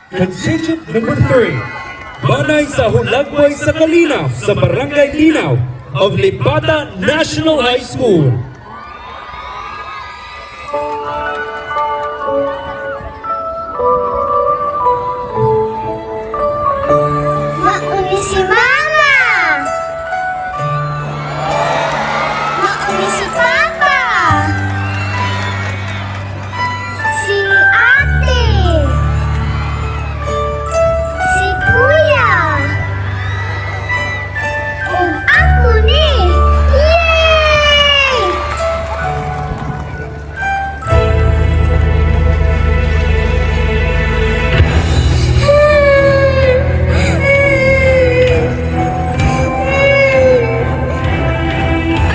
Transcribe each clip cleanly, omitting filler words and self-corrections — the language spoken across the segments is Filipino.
Contingent number 3, Banay sa Hulagway sa Kalinaw sa Barangay Linao of Lipata National High School. Mauni si Mama! Mauni si Papa! Si Ate! Si Kuya! Ug ako ni! Yay!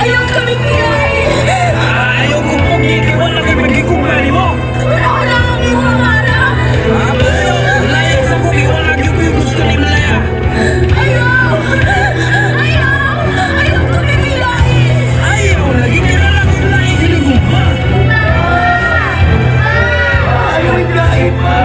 Ayaw kami kumain! Ayaw ko po wala kami magkikumari mo! Wala kami kumara! Malaya sa kuki, wala kami gusto ni Malaya! Ayaw! Ayaw! Ayaw kami kilain! Ayaw! Lagi nila lang kilain hinuguma! Ayaw kilain pa!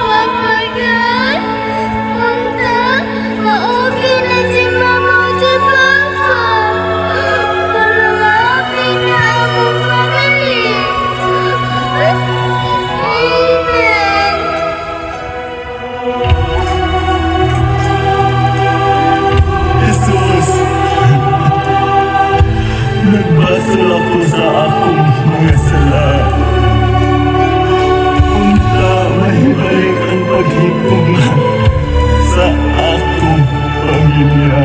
Papa, Punta, maugin na si Mama o si Papa. Para maapin na akong family. Amen. Jesus, nagbasal ako sa akong mga sala. Unta mahibalik ang paghipungan sa akong pamilya.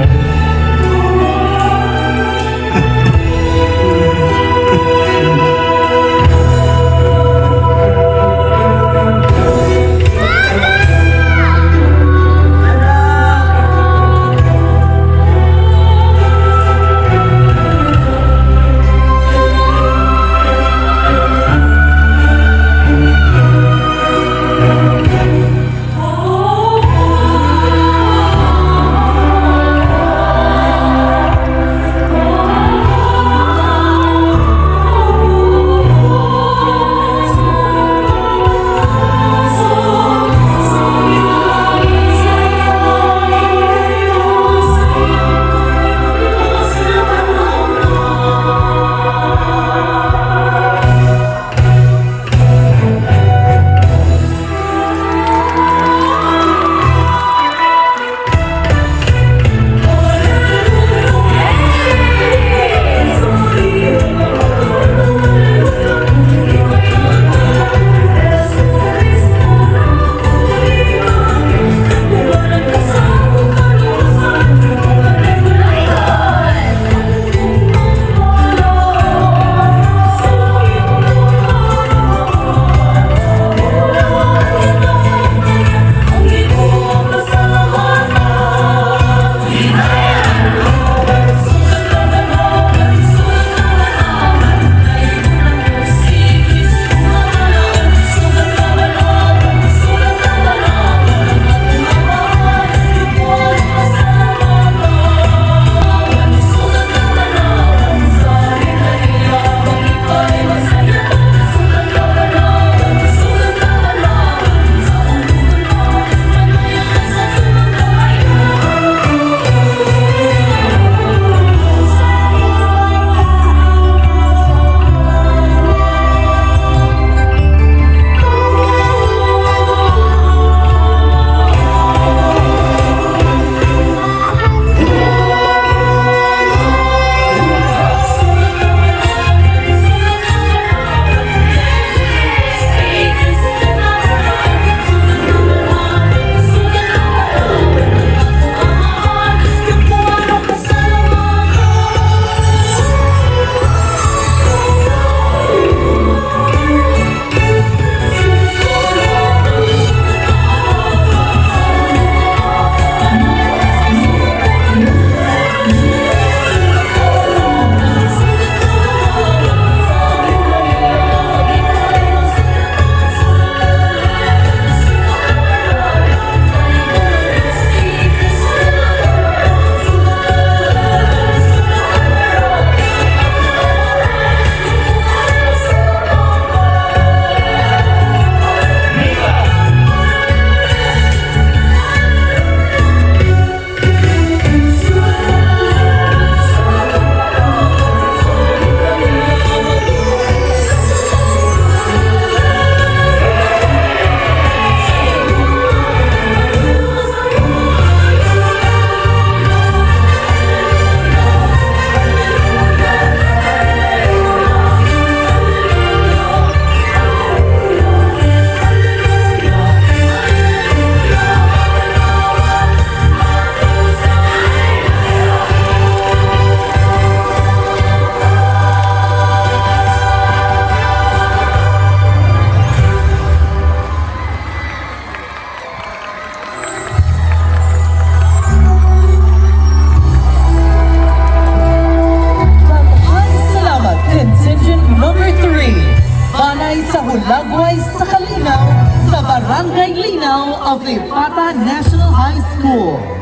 sa Kalinaw sa Barangay Linao of Lipata National High School.